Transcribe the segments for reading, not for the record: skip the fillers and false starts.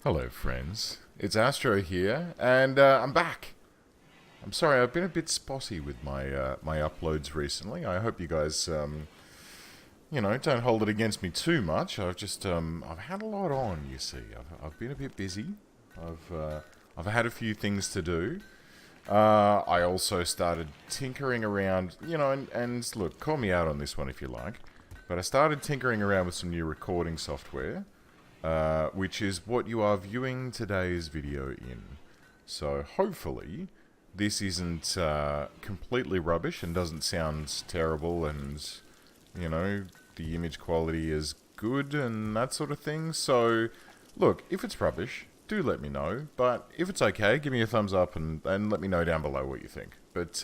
Hello friends, it's Astro here, and I'm back. I'm sorry, I've been a bit spotty with my uploads recently. I hope you guys, don't hold it against me too much. I've had a lot on, you see. I've been a bit busy. I've had a few things to do. I also started tinkering around, and look, call me out on this one if you like, but I started tinkering around with some new recording software. Which is what you are viewing today's video in. So hopefully this isn't completely rubbish and doesn't sound terrible and, the image quality is good and that sort of thing. So look, if it's rubbish, do let me know. But if it's okay, give me a thumbs up and let me know down below what you think. But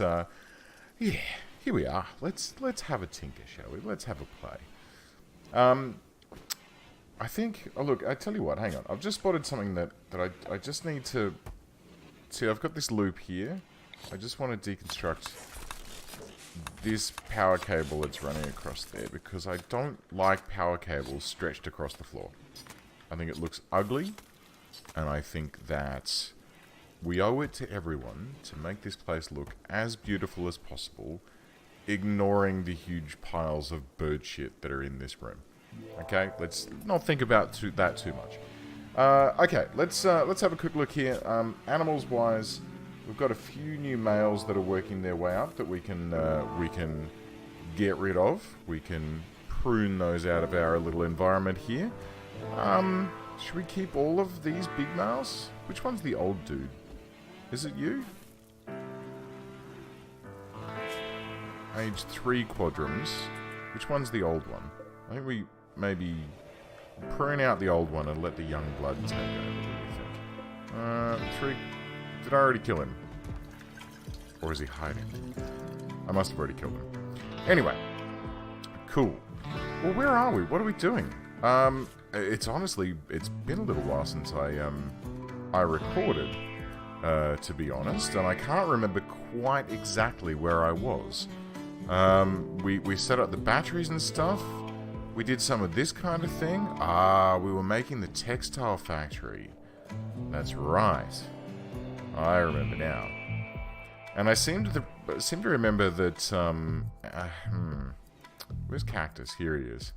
yeah, here we are. Let's have a tinker, shall we? Let's have a play. I think, oh look, I tell you what, hang on. I've just spotted something that I just need to... See, I've got this loop here. I just want to deconstruct this power cable that's running across there, because I don't like power cables stretched across the floor. I think it looks ugly, and I think that we owe it to everyone to make this place look as beautiful as possible, ignoring the huge piles of bird shit that are in this room. Okay, let's not think about that too much. Okay, let's have a quick look here. Animals-wise, we've got a few new males that are working their way up that we can get rid of. We can prune those out of our little environment here. Should we keep all of these big males? Which one's the old dude? Is it you? Age 3 quadrums. Which one's the old one? I think we maybe prune out the old one and let the young blood take over. What do you think? 3. Did I already kill him? Or is he hiding? I must have already killed him. Anyway, cool. Well, where are we? What are we doing? It's been a little while since I recorded, to be honest, and I can't remember quite exactly where I was. We set up the batteries and stuff. We did some of this kind of thing. We were making the textile factory. That's right. I remember now. And I seem to remember that, where's Cactus? Here he is.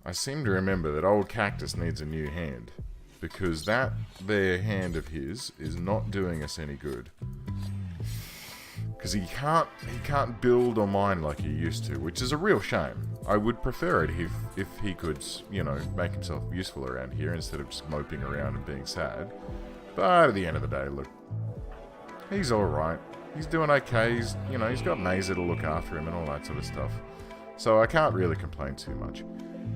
I seem to remember that old Cactus needs a new hand. Because that there hand of his is not doing us any good. Because he can't build or mine like he used to, which is a real shame. I would prefer it if he could, make himself useful around here instead of just moping around and being sad. But at the end of the day, look, he's alright. He's doing okay. He's got Maisie to look after him and all that sort of stuff. So I can't really complain too much.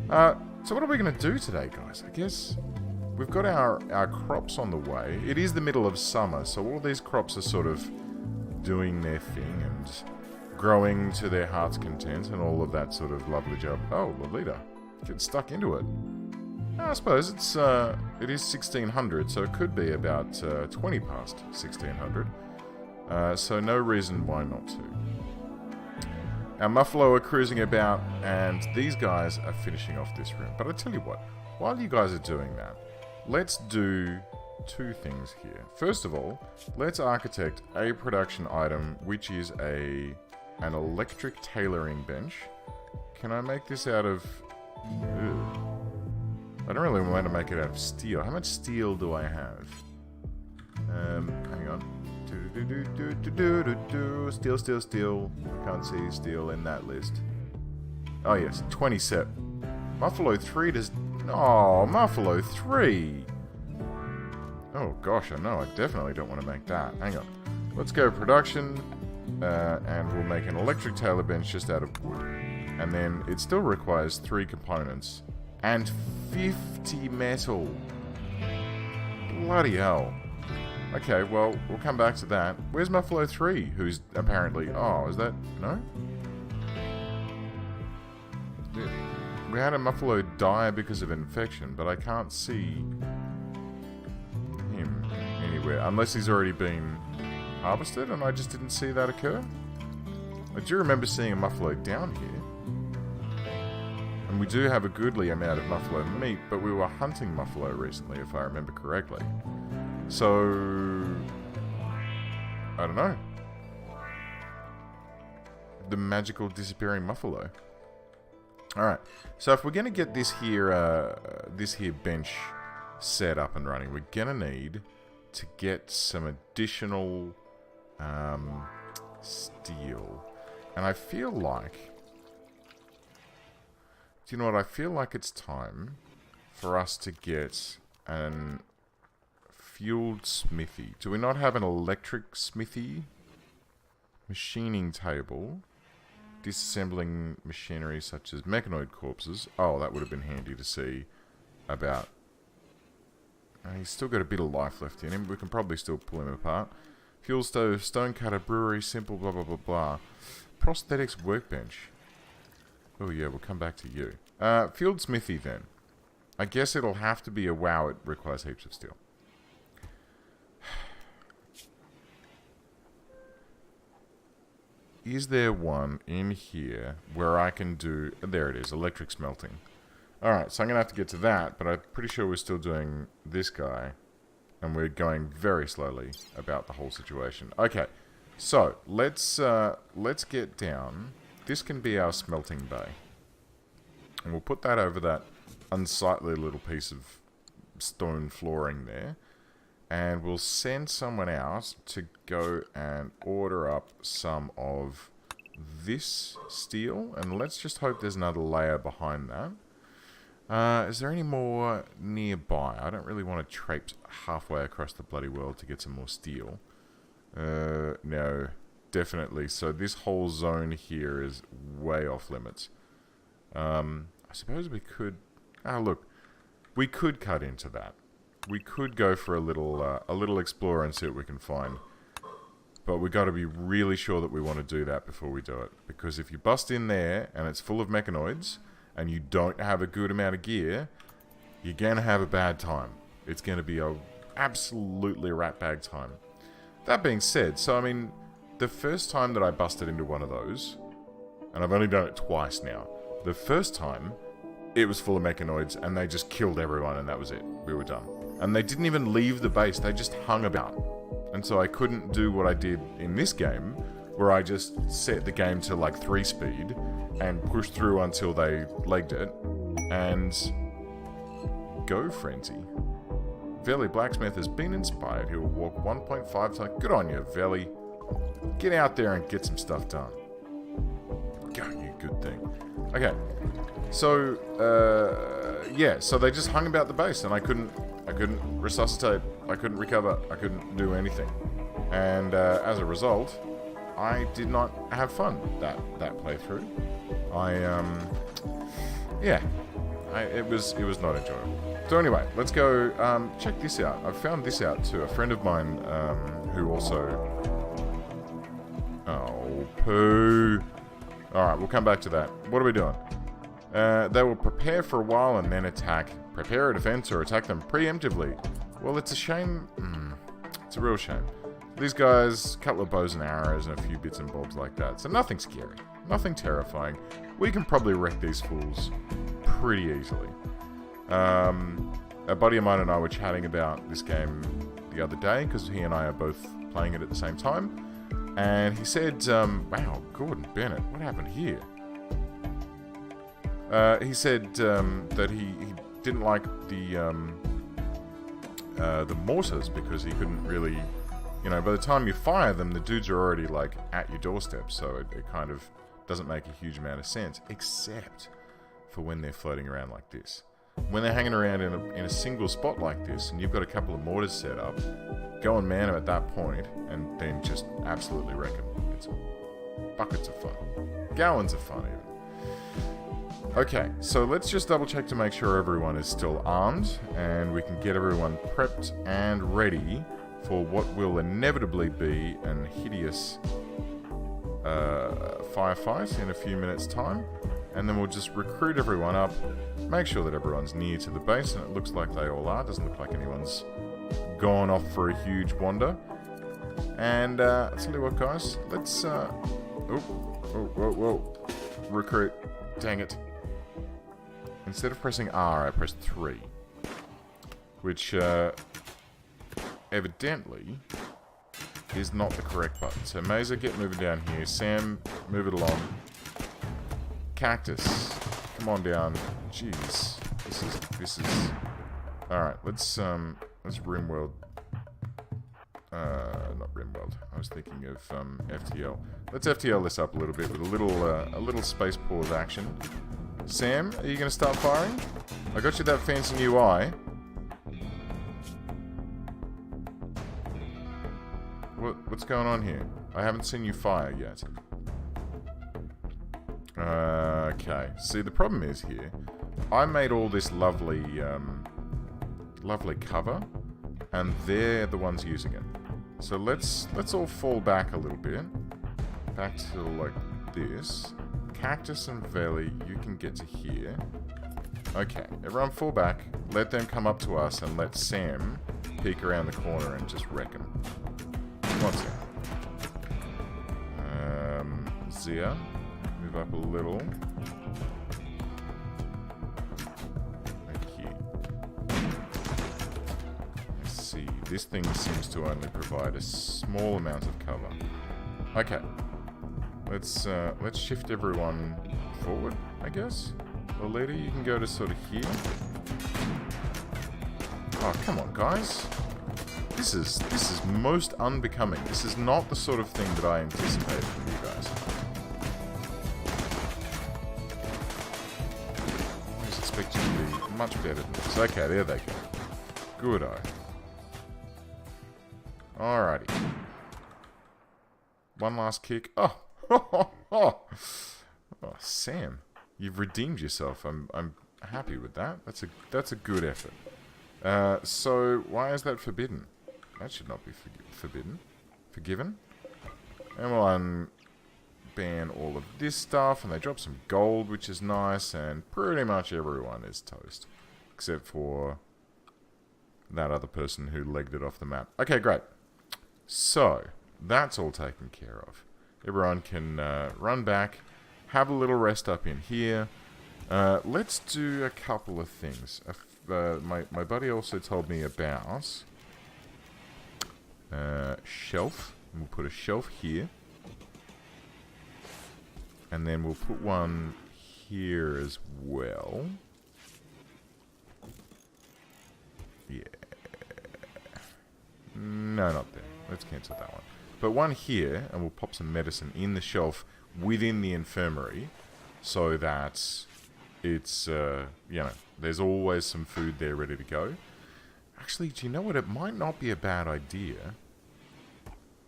So what are we going to do today, guys? I guess we've got our crops on the way. It is the middle of summer, so all these crops are sort of doing their thing and growing to their heart's content and all of that sort of lovely job. Oh, Lolita, get stuck into it. I suppose it is 1600, so it could be about 20 past 1600. So no reason why not to. Our Muffalo are cruising about, and these guys are finishing off this room. But I tell you what, while you guys are doing that, let's do two things here. First of all, let's architect a production item, which is an electric tailoring bench. Can I make this out of... Ugh. I don't really want to make it out of steel. How much steel do I have? Hang on. Steel. I can't see steel in that list. Oh yes, 27. Muffalo 3 does... Oh, Muffalo 3! Oh gosh, I know. I definitely don't want to make that. Hang on. Let's go production, and we'll make an electric tailor bench just out of wood. And then it still requires 3 components. And 50 metal. Bloody hell. Okay, well, we'll come back to that. Where's Muffalo 3? Who's apparently... Oh, is that... No? We had a Muffalo die because of infection, but I can't see him anywhere. Unless he's already been harvested and I just didn't see that occur. I do remember seeing a Muffalo down here. And we do have a goodly amount of muffalo meat, but we were hunting muffalo recently, if I remember correctly. So... I don't know. The magical disappearing muffalo. Alright, so if we're going to get this here bench set up and running, we're going to need to get some additional steel. And I feel like... Do you know what? I feel like it's time for us to get an fueled smithy. Do we not have an electric smithy? Machining table. Disassembling machinery such as mechanoid corpses. Oh, that would have been handy to see about. He's still got a bit of life left in him. We can probably still pull him apart. Fuel stove, stone cutter, brewery, simple, blah, blah, blah, blah. Prosthetics workbench. Oh yeah, we'll come back to you. Field smithy then. I guess it'll have to be a WoW. It requires heaps of steel. Is there one in here where I can do... There it is, electric smelting. Alright, so I'm going to have to get to that, but I'm pretty sure we're still doing this guy. And we're going very slowly about the whole situation. Okay, so let's get down. This can be our smelting bay. And we'll put that over that unsightly little piece of stone flooring there. And we'll send someone out to go and order up some of this steel. And let's just hope there's another layer behind that. Is there any more nearby? I don't really want to traipse halfway across the bloody world to get some more steel. No, definitely. So this whole zone here is way off limits. I suppose we could... Ah, look. We could cut into that. We could go for a little explore and see what we can find. But we got to be really sure that we want to do that before we do it. Because if you bust in there and it's full of mechanoids and you don't have a good amount of gear, you're going to have a bad time. It's going to be a absolutely ratbag time. That being said, so I mean, the first time that I busted into one of those, and I've only done it twice now, the first time, it was full of mechanoids and they just killed everyone and that was it. We were done. And they didn't even leave the base, they just hung about. And so I couldn't do what I did in this game, where I just set the game to like 3 speed and pushed through until they legged it. And go frenzy. Veli Blacksmith has been inspired. He will walk 1.5 times. Good on you, Veli. Get out there and get some stuff done. Go, you good thing. Okay. So, yeah, so they just hung about the base and I couldn't resuscitate, I couldn't recover, I couldn't do anything. And as a result, I did not have fun that playthrough. It was not enjoyable. So anyway, let's go check this out. I found this out too. A friend of mine who also... Oh, poo. Alright, we'll come back to that. What are we doing? They will prepare for a while and then attack. Prepare a defense or attack them preemptively. Well, it's a shame. It's a real shame. These guys, a couple of bows and arrows and a few bits and bobs like that. So nothing scary. Nothing terrifying. We can probably wreck these fools pretty easily. A buddy of mine and I were chatting about this game the other day because he and I are both playing it at the same time. And he said, wow, Gordon Bennett, what happened here? He said that he didn't like the mortars because he couldn't really, you know, by the time you fire them, the dudes are already like at your doorstep, so it kind of doesn't make a huge amount of sense, except for when they're floating around like this. When they're hanging around in a single spot like this, and you've got a couple of mortars set up, go and man them at that point, and then just absolutely wreck them. It's buckets of fun. Gallons of fun, even. Okay, so let's just double check to make sure everyone is still armed, and we can get everyone prepped and ready for what will inevitably be an hideous firefight in a few minutes' time. And then we'll just recruit everyone up, make sure that everyone's near to the base, and it looks like they all are. Doesn't look like anyone's gone off for a huge wander. And I'll tell you what, guys, let's whoa. Recruit. Dang it. instead of pressing R, I pressed 3. Which, evidently, is not the correct button. So, Mesa, get moving down here. Sam, move it along. Cactus, come on down. Jeez. This is... Alright, let's Rimworld. Not Rimworld. I was thinking of, FTL. Let's FTL this up a little bit with a little space pause action. Sam, are you going to start firing? I got you that fancy new eye. What's going on here? I haven't seen you fire yet. Okay. See, the problem is here, I made all this lovely, lovely cover, and they're the ones using it. So let's all fall back a little bit. Back to, like, this. Cactus and Valley, you can get to here. Okay, everyone fall back. Let them come up to us, and let Sam peek around the corner and just wreck them. One second. Zia, move up a little. Right here. Let's see. This thing seems to only provide a small amount of cover. Okay. Let's shift everyone forward, I guess. Lolita, you can go to sort of here. Oh, come on, guys. This is most unbecoming. This is not the sort of thing that I anticipated from you guys. I was expecting to be much better than this. Okay, there they go. Good eye. Alrighty. One last kick. Oh, oh, Sam, you've redeemed yourself. I'm happy with that. That's a good effort. So why is that forbidden? That should not be forbidden. Forgiven. And we'll unban all of this stuff. And they drop some gold, which is nice. And pretty much everyone is toast. Except for that other person who legged it off the map. Okay, great. So, that's all taken care of. Everyone can run back. Have a little rest up in here. Let's do a couple of things. My buddy also told me about... shelf. We'll put a shelf here. And then we'll put one here as well. Yeah. No, not there. Let's cancel that one. But one here, and we'll pop some medicine in the shelf within the infirmary, so that it's, you know, there's always some food there ready to go. Actually, do you know what? It might not be a bad idea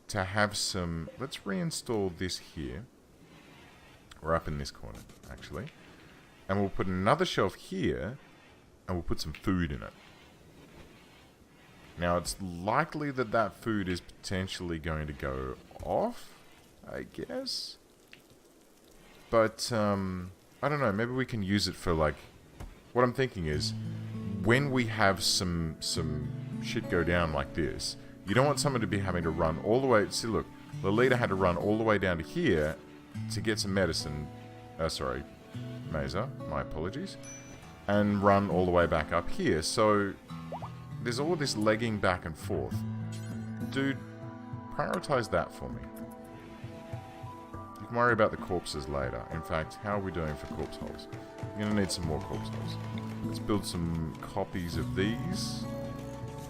to have some... Let's reinstall this here. We're up in this corner, actually. And we'll put another shelf here, and we'll put some food in it. Now, it's likely that that food is potentially going to go off, I guess. But, I don't know, maybe we can use it for, like... What I'm thinking is, when we have some shit go down like this, you don't want someone to be having to run all the way... See, look, Lolita had to run all the way down to here to get some medicine. Sorry, Mesa, my apologies. And run all the way back up here, so... There's all this legging back and forth. Dude, prioritize that for me. You can worry about the corpses later. In fact, how are we doing for corpse holes? You're going to need some more corpse holes. Let's build some copies of these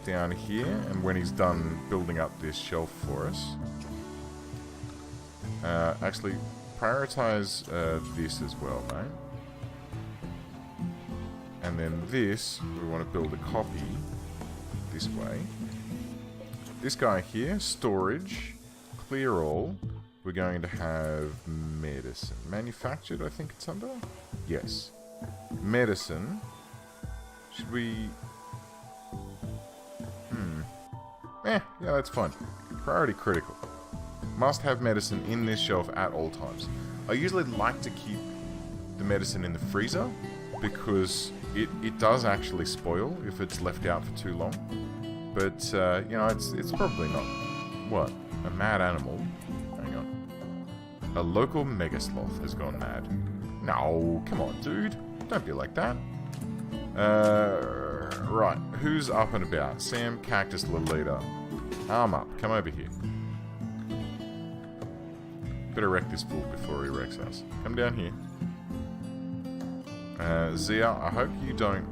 down here. And when he's done building up this shelf for us... actually, prioritize this as well, mate. And then this, we want to build a copy... this way. This guy here, storage, clear all. We're going to have medicine. Manufactured, I think it's under? Yes. Medicine. Should we... yeah, that's fine. Priority critical. Must have medicine in this shelf at all times. I usually like to keep the medicine in the freezer because it does actually spoil if it's left out for too long. But, you know, it's probably not... What? A mad animal? Hang on. A local mega sloth has gone mad. No, come on, dude. Don't be like that. Right. Who's up and about? Sam, Cactus, Lolita. Arm up. Come over here. Better wreck this fool before he wrecks us. Come down here. Zia, I hope you don't...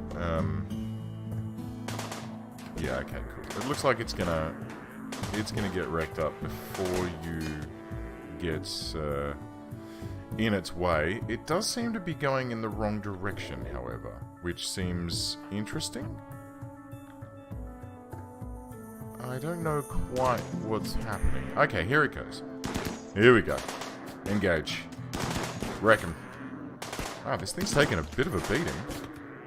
Yeah, okay, cool. It looks like it's gonna get wrecked up before you get in its way. It does seem to be going in the wrong direction, however, which seems interesting. I don't know quite what's happening. Okay, here it goes. Here we go. Engage. Wreck him. Wow, this thing's taken a bit of a beating.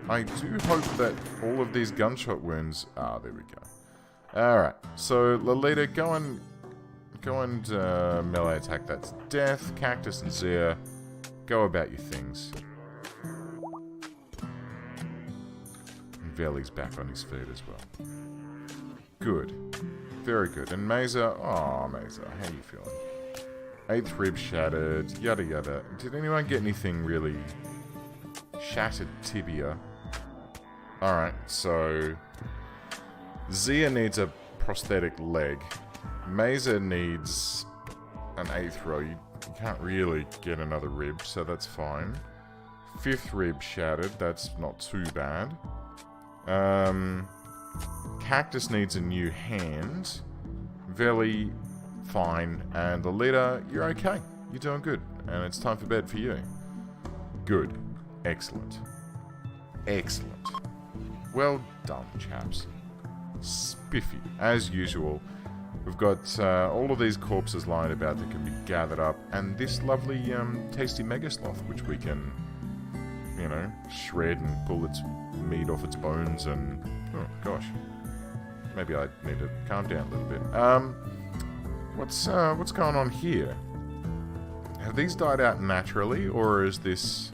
I do hope that all of these gunshot wounds... Ah, there we go. Alright, so Lolita, go and melee attack. That's death. Cactus and Zia, go about your things. And Veli's back on his feet as well. Good. Very good. And Mesa, oh Mesa, how you feeling? 8th rib shattered, yada yada. Did anyone get anything really... Shattered tibia. Alright, so... Zia needs a prosthetic leg. Mesa needs an 8th row. You can't really get another rib, so that's fine. 5th rib shattered, that's not too bad. Cactus needs a new hand. Veli, fine. And Lolita, you're okay. You're doing good. And it's time for bed for you. Good. Excellent. Excellent. Well done, chaps. Spiffy. As usual, we've got all of these corpses lying about that can be gathered up, and this lovely, tasty mega sloth, which we can, you know, shred and pull its meat off its bones and... Oh, gosh. Maybe I need to calm down a little bit. What's going on here? Have these died out naturally, or is this...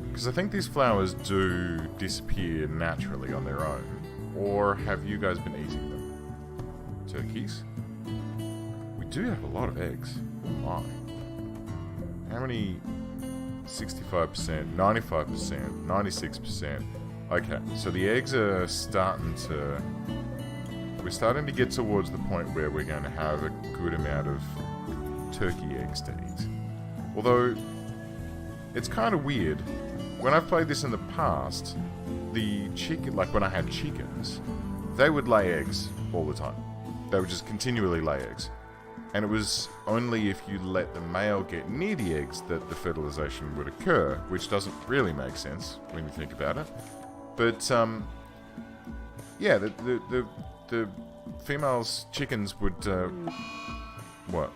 Because I think these flowers do disappear naturally on their own. Or have you guys been eating them? Turkeys? We do have a lot of eggs. Oh my. How many? 65%, 95%, 96%. Okay, so the eggs are starting to... We're starting to get towards the point where we're going to have a good amount of turkey eggs to eat. Although, it's kind of weird. When I've played this in the past, the chicken, like when I had chickens, they would lay eggs all the time. They would just continually lay eggs. And it was only if you let the male get near the eggs that the fertilization would occur, which doesn't really make sense when you think about it. But, yeah, the females' chickens would, what?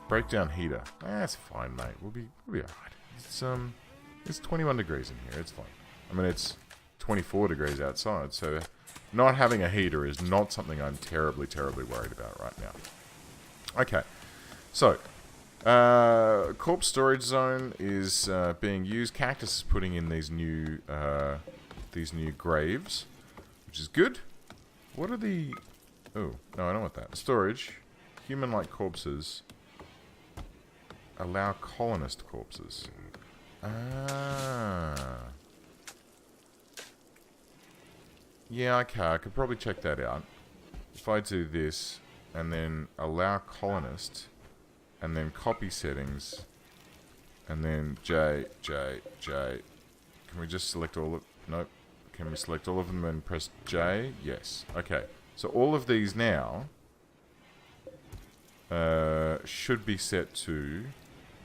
Break down heater. That's fine, mate. We'll be alright. It's 21 degrees in here. It's fine. I mean, it's 24 degrees outside, so not having a heater is not something I'm terribly, terribly worried about right now. Okay, so corpse storage zone is being used. Cactus is putting in these new graves, which is good. What are the... Oh, no, I don't want that. Storage. Human-like corpses. Allow colonist corpses. Ah. Yeah, okay, I could probably check that out. If I do this, and then allow colonist, and then copy settings, and then J. Can we just select all of... Nope. Can we select all of them and press J? Yes. Okay. So all of these now should be set to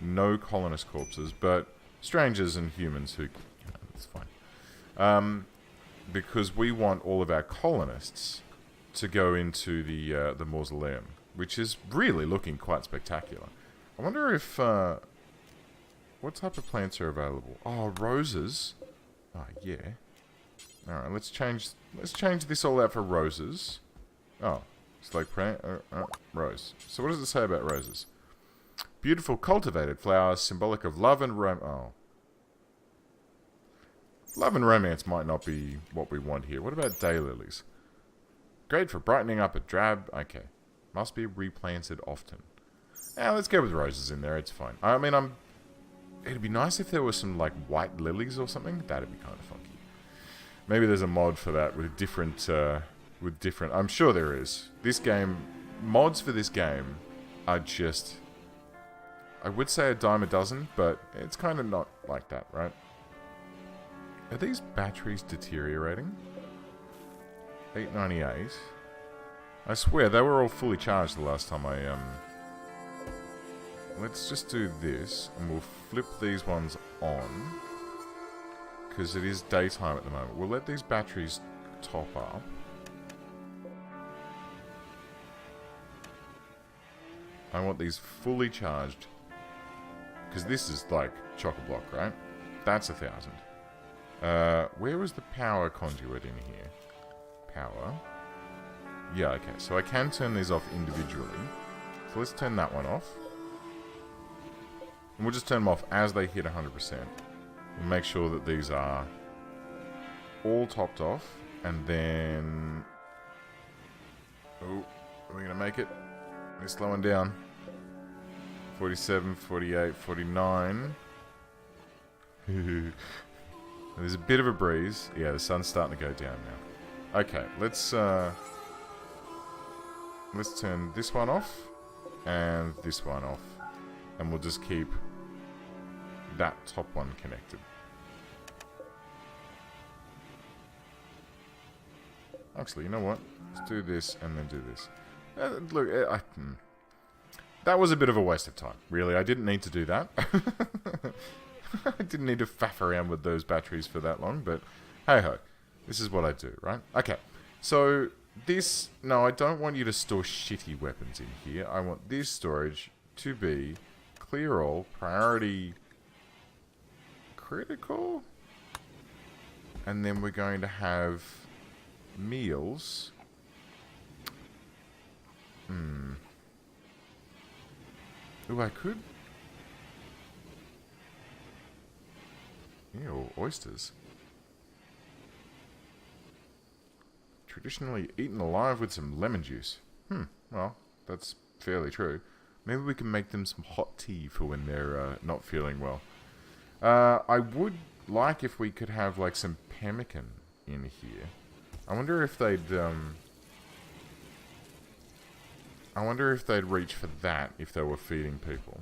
no colonist corpses, but strangers and humans who... that's fine. Because we want all of our colonists to go into the mausoleum, which is really looking quite spectacular. I wonder if... what type of plants are available? Oh, roses. Oh, yeah. Alright, let's change this all out for roses. Oh, it's like rose. So what does it say about roses? Beautiful cultivated flowers, symbolic of love and oh. Love and romance might not be what we want here. What about daylilies? Great for brightening up a drab... Okay. Must be replanted often. Yeah, let's go with roses in there. It's fine. I mean, it'd be nice if there was some, like, white lilies or something. That'd be kind of funky. Maybe there's a mod for that with different, I'm sure there is. This game, mods for this game are just, I would say a dime a dozen, but it's kind of not like that, right? Are these batteries deteriorating? 898. I swear, they were all fully charged the last time I, Let's just do this, and we'll flip these ones on. Because it is daytime at the moment. We'll let these batteries top up. I want these fully charged. Because this is like chock-a-block, right? That's 1,000. Where was the power conduit in here? Power. Yeah, okay. So I can turn these off individually. So let's turn that one off. And we'll just turn them off as they hit 100%. And make sure that these are all topped off. And then... Oh, are we going to make it? We're slowing down. 47, 48, 49. There's a bit of a breeze. Yeah, the sun's starting to go down now. Okay, let's turn this one off and this one off, and we'll just keep that top one connected. Actually, you know what? Let's do this and then do this. Look, that was a bit of a waste of time. Really, I didn't need to do that. I didn't need to faff around with those batteries for that long, but hey-ho. This is what I do, right? Okay, so this... No, I don't want you to store shitty weapons in here. I want this storage to be clear all, priority critical, and then we're going to have meals. Ooh, I could... Ew, oysters. Traditionally eaten alive with some lemon juice. Well, that's fairly true. Maybe we can make them some hot tea for when they're not feeling well. I would like if we could have, like, some pemmican in here. I wonder if they'd, I wonder if they'd reach for that if they were feeding people.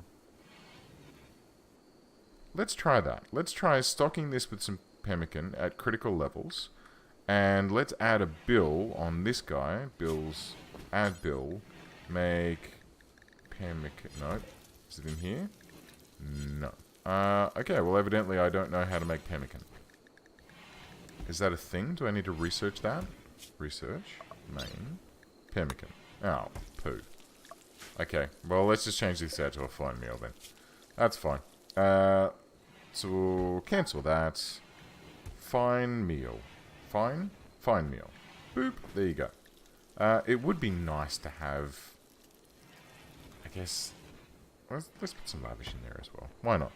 Let's try that. Let's try stocking this with some pemmican at critical levels. And let's add a bill on this guy. Bills. Add bill. Make pemmican. No. Is it in here? No. Okay, well evidently I don't know how to make pemmican. Is that a thing? Do I need to research that? Research. Main. Pemmican. Oh, poo. Okay, well let's just change this out to a fine meal then. That's fine. So we'll cancel that. Fine meal. Fine? Fine meal. Boop. There you go. It would be nice to have... I guess... Let's put some lavish in there as well. Why not?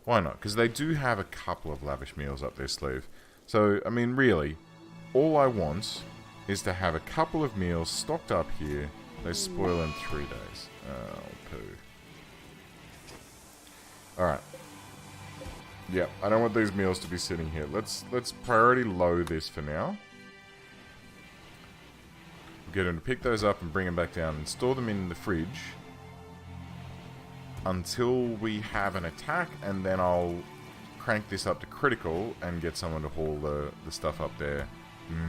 Why not? Because they do have a couple of lavish meals up their sleeve. So, I mean, really, all I want is to have a couple of meals stocked up here. They spoil in 3 days. Oh, poo. Alright. Yeah, I don't want these meals to be sitting here. Let's priority low this for now. We'll get them to pick those up and bring them back down and store them in the fridge until we have an attack, and then I'll crank this up to critical and get someone to haul the stuff up there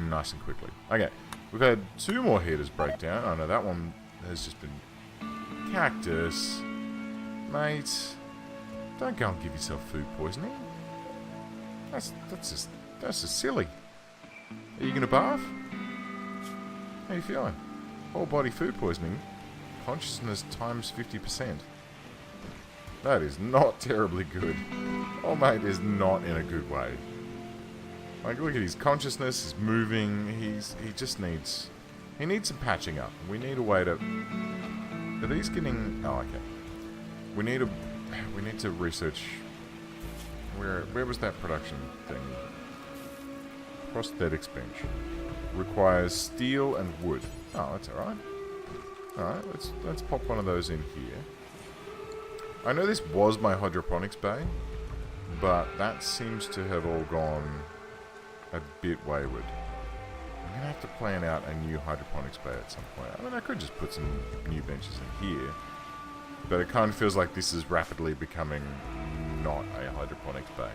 nice and quickly. Okay, we've had 2 more heaters break down. I know that one has just been... Cactus. Mate... Don't go and give yourself food poisoning. That's just silly. Are you gonna bath? How you feeling? Whole body food poisoning. Consciousness times 50%. That is not terribly good. Oh mate is not in a good way. Like, look at his consciousness, he's moving, he just needs... He needs some patching up. We need a way to... Are these getting... Oh, okay. We need to research... Where was that production thing? Prosthetics bench. Requires steel and wood. Oh, that's alright. Alright, let's pop one of those in here. I know this was my hydroponics bay, but that seems to have all gone a bit wayward. I'm going to have to plan out a new hydroponics bay at some point. I mean, I could just put some new benches in here. But it kind of feels like this is rapidly becoming not a hydroponics bay.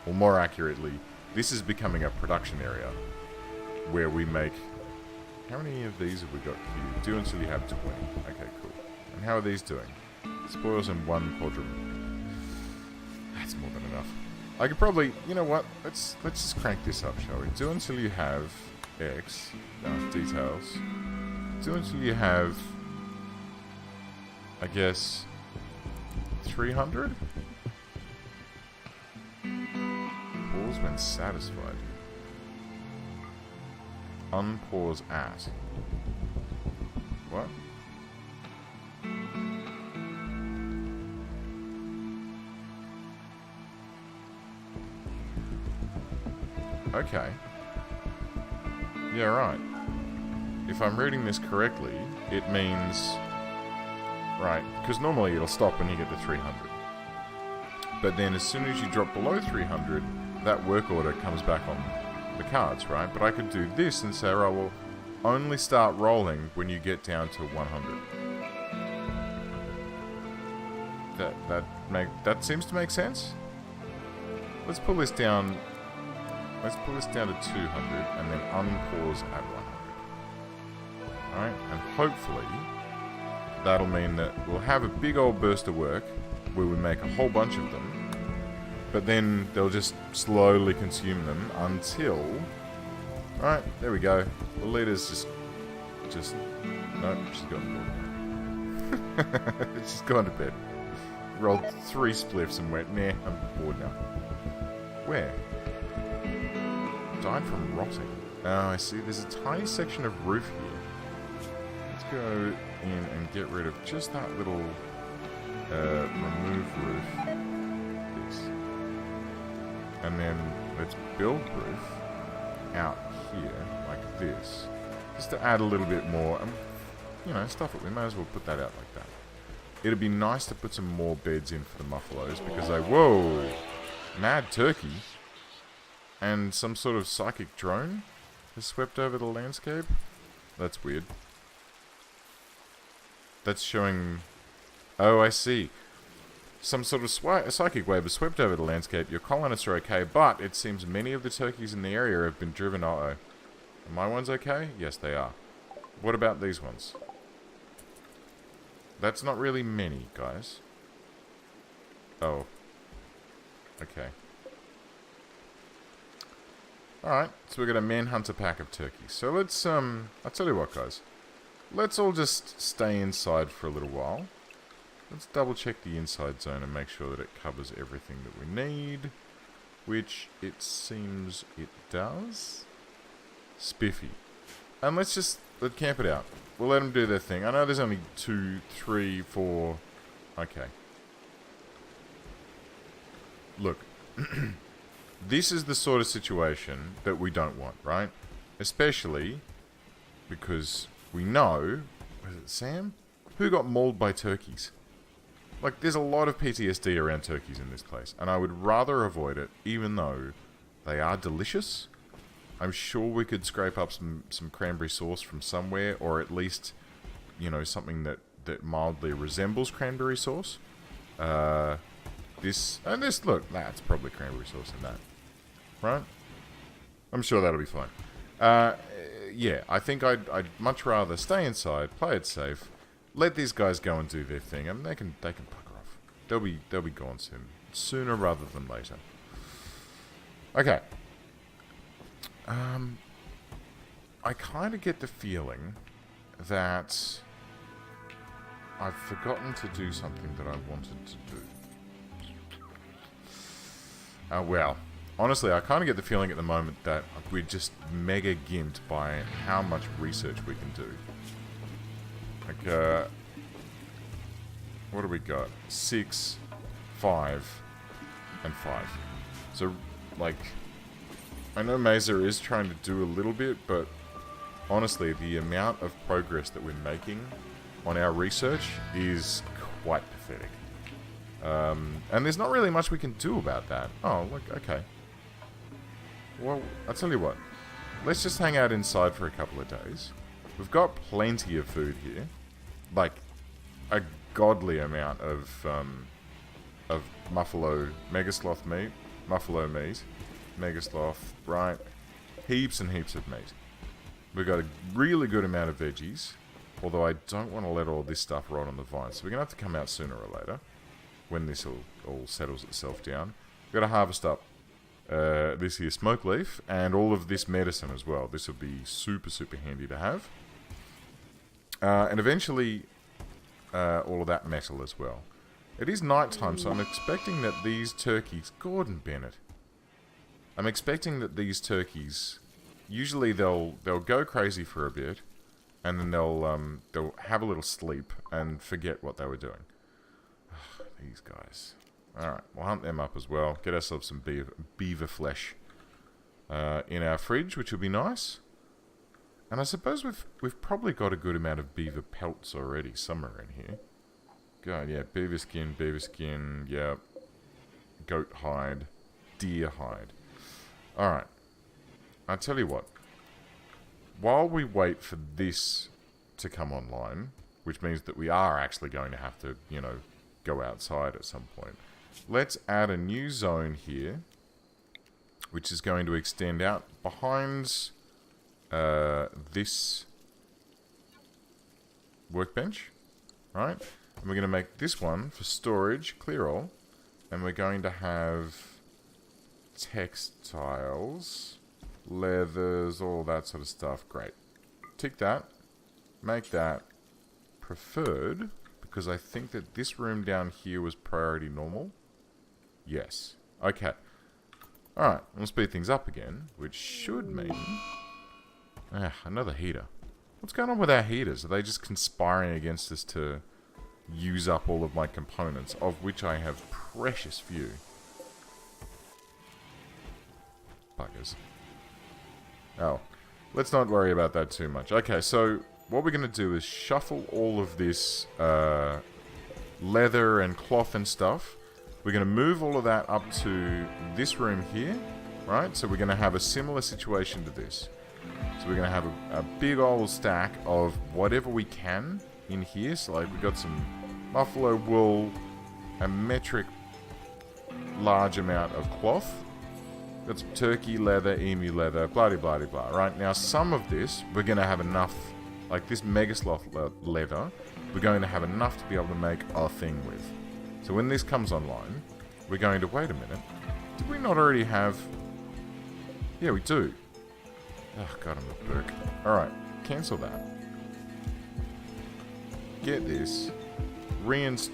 Or more accurately, this is becoming a production area where we make... How many of these have we got here? Do until you have 20. Okay, cool. And how are these doing? Spoils in 1 quadrant. That's more than enough. I could probably... You know what? Let's just crank this up, shall we? Do until you have X. Details. Do until you have... I guess... 300? Pause when satisfied. Unpause at. What? Okay. Yeah, right. If I'm reading this correctly, it means... Right, because normally it'll stop when you get to 300. But then as soon as you drop below 300, that work order comes back on the cards, right? But I could do this and say, I will only start rolling when you get down to 100. That seems to make sense. Let's pull this down. Let's pull this down to 200 and then unpause at 100. Alright, and hopefully that'll mean that we'll have a big old burst of work where we make a whole bunch of them, but then they'll just slowly consume them until... Alright, there we go. The leader's just... No, she's gone to bed. She's gone to bed. Rolled 3 spliffs and went, nah, I'm bored now. Where? Died from rotting. Oh, I see. There's a tiny section of roof here. Let's go in and get rid of just that little remove roof. This. And then let's build roof out here like this. Just to add a little bit more. You know, stuff it. We may as well put that out like that. It'd be nice to put some more beds in for the muffaloes because they... Whoa! Mad turkey. And some sort of psychic drone has swept over the landscape. That's weird. That's showing... Oh, I see. Some sort of psychic wave has swept over the landscape. Your colonists are okay, but it seems many of the turkeys in the area have been driven... Uh-oh. Are my ones okay? Yes, they are. What about these ones? That's not really many, guys. Oh. Okay. Alright, so we're going to manhunt a pack of turkeys. So let's, I'll tell you what, guys. Let's all just stay inside for a little while. Let's double check the inside zone and make sure that it covers everything that we need. Which it seems it does. Spiffy. And let's camp it out. We'll let them do their thing. I know there's only 2, 3, 4... Okay. Look. This is the sort of situation that we don't want, right? Especially because we know... Was it Sam? Who got mauled by turkeys? Like, there's a lot of PTSD around turkeys in this place. And I would rather avoid it, even though they are delicious. I'm sure we could scrape up some cranberry sauce from somewhere, or at least, you know, something that mildly resembles cranberry sauce. This, look, it's probably cranberry sauce in that. Right? I'm sure that'll be fine. Yeah, I think I'd much rather stay inside, play it safe, let these guys go and do their thing, and they can pucker off. They'll be gone soon. Sooner rather than later. Okay. I kind of get the feeling that I've forgotten to do something that I wanted to do. Well, honestly, I kind of get the feeling at the moment that we're just mega gimped by how much research we can do. Like, what do we got? 6, 5, and 5. So, like... I know Mesa is trying to do a little bit, but honestly, the amount of progress that we're making on our research is quite pathetic. And there's not really much we can do about that. Oh, look, okay. Well, I'll tell you what. Let's just hang out inside for a couple of days. We've got plenty of food here. Like, a godly amount of Muffalo Megasloth meat. Muffalo meat. Megasloth, right? Heaps and heaps of meat. We've got a really good amount of veggies. Although I don't want to let all this stuff rot on the vine. So we're going to have to come out sooner or later. When this all settles itself down. We've got to harvest up this here smoke leaf. And all of this medicine as well. This will be super, super handy to have. And eventually, all of that metal as well. It is nighttime, so I'm expecting that these turkeys... Gordon Bennett. I'm expecting that these turkeys... Usually they'll go crazy for a bit. And then they'll have a little sleep and forget what they were doing. These guys. Alright, we'll hunt them up as well. Get ourselves some beaver flesh in our fridge, which will be nice. And I suppose we've probably got a good amount of beaver pelts already somewhere in here. God, yeah, beaver skin, yeah. Goat hide, deer hide. Alright. I'll tell you what. While we wait for this to come online, which means that we are actually going to have to, you know, go outside at some point. Let's add a new zone here, which is going to extend out behind this workbench, right? And we're going to make this one for storage, clear all, and we're going to have textiles, leathers, all that sort of stuff. Great. Tick that. Make that preferred, because I think that this room down here was priority normal. Yes. Okay. Alright, we'll speed things up again, which should mean... another heater. What's going on with our heaters? Are they just conspiring against us to use up all of my components, of which I have precious few? Buggers. Oh. Let's not worry about that too much. Okay, so what we're going to do is shuffle all of this leather and cloth and stuff. We're going to move all of that up to this room here, right? So we're going to have a similar situation to this. So we're going to have a big old stack of whatever we can in here. So like we've got some buffalo wool, a metric large amount of cloth. Got some turkey leather, emu leather, blah-de-blah-de-blah, right? Now some of this, we're going to have enough, like this Megasloth leather, we're going to have enough to be able to make our thing with. So when this comes online, we're going to, wait a minute, did we not already have, yeah we do. Oh god, I'm a berk. Alright, cancel that. Get this. Can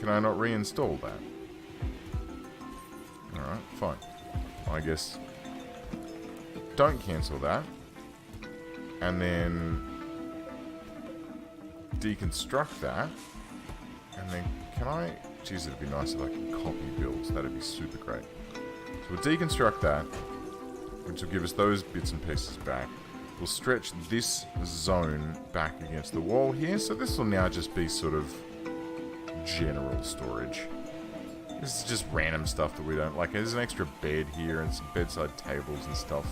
I not reinstall that? Alright, fine. I guess don't cancel that. And then deconstruct that. And then can I... Jeez, it'd be nice if I could copy builds. That'd be super great. So we'll deconstruct that, which will give us those bits and pieces back. We'll stretch this zone back against the wall here. So this will now just be sort of general storage. This is just random stuff that we don't like. There's an extra bed here and some bedside tables and stuff.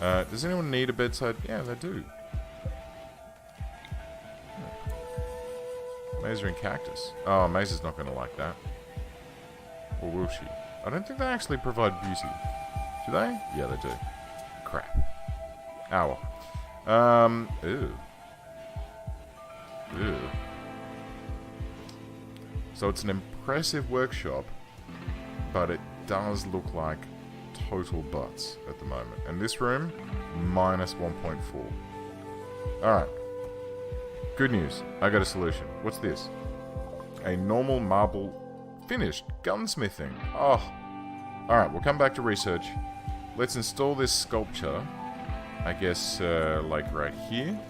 Does anyone need a bedside? Yeah, they do. Mazer and Cactus. Oh, Mazer's not going to like that. Or will she? I don't think they actually provide beauty. Do they? Yeah, they do. Crap. Ow. Ew. Ew. So it's an impressive workshop, but it does look like total butts at the moment. And this room, minus 1.4. Alright. Good news. I got a solution. What's this? A normal marble finished gunsmithing. Oh. Alright, we'll come back to research. Let's install this sculpture. I guess, like right here.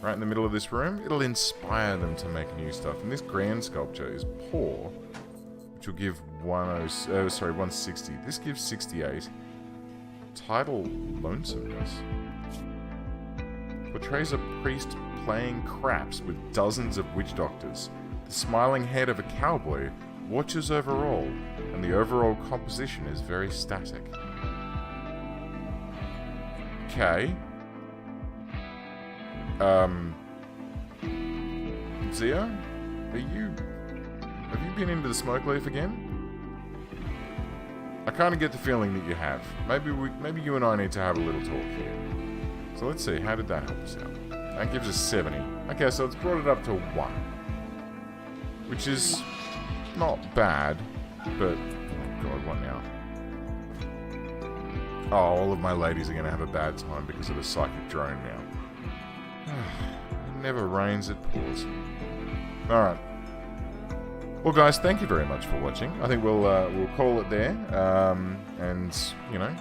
Right in the middle of this room. It'll inspire them to make new stuff. And this grand sculpture is poor, which will give 160. This gives 68. Title Lonesomeness. Portrays a priest playing craps with dozens of witch doctors. The smiling head of a cowboy watches over all, and the overall composition is very static. Okay. Zio? Have you been into the smoke leaf again? I kind of get the feeling that you have. Maybe you and I need to have a little talk here. So let's see, how did that help us out? That gives us 70. Okay, so it's brought it up to 1. Which is not bad, but... Oh god, what now? Oh, all of my ladies are going to have a bad time because of a psychic drone now. It never rains, it pours. Alright. Well, guys, thank you very much for watching. I think we'll call it there, and, you know,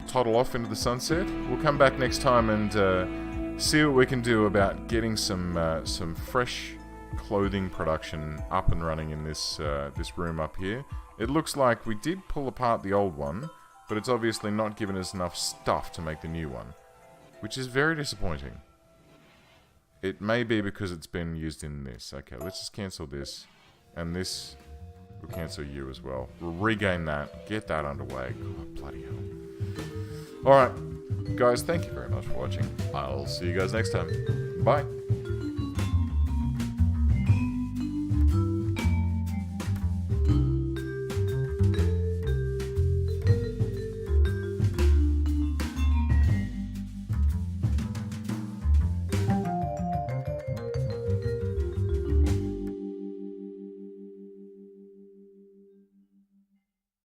toddle off into the sunset. We'll come back next time and see what we can do about getting some fresh clothing production up and running in this room up here. It looks like we did pull apart the old one, but it's obviously not given us enough stuff to make the new one, which is very disappointing. It may be because it's been used in this. Okay, let's just cancel this. And this will cancel you as well. We'll regain that. Get that underway. God, bloody hell. Alright, guys, thank you very much for watching. I'll see you guys next time. Bye.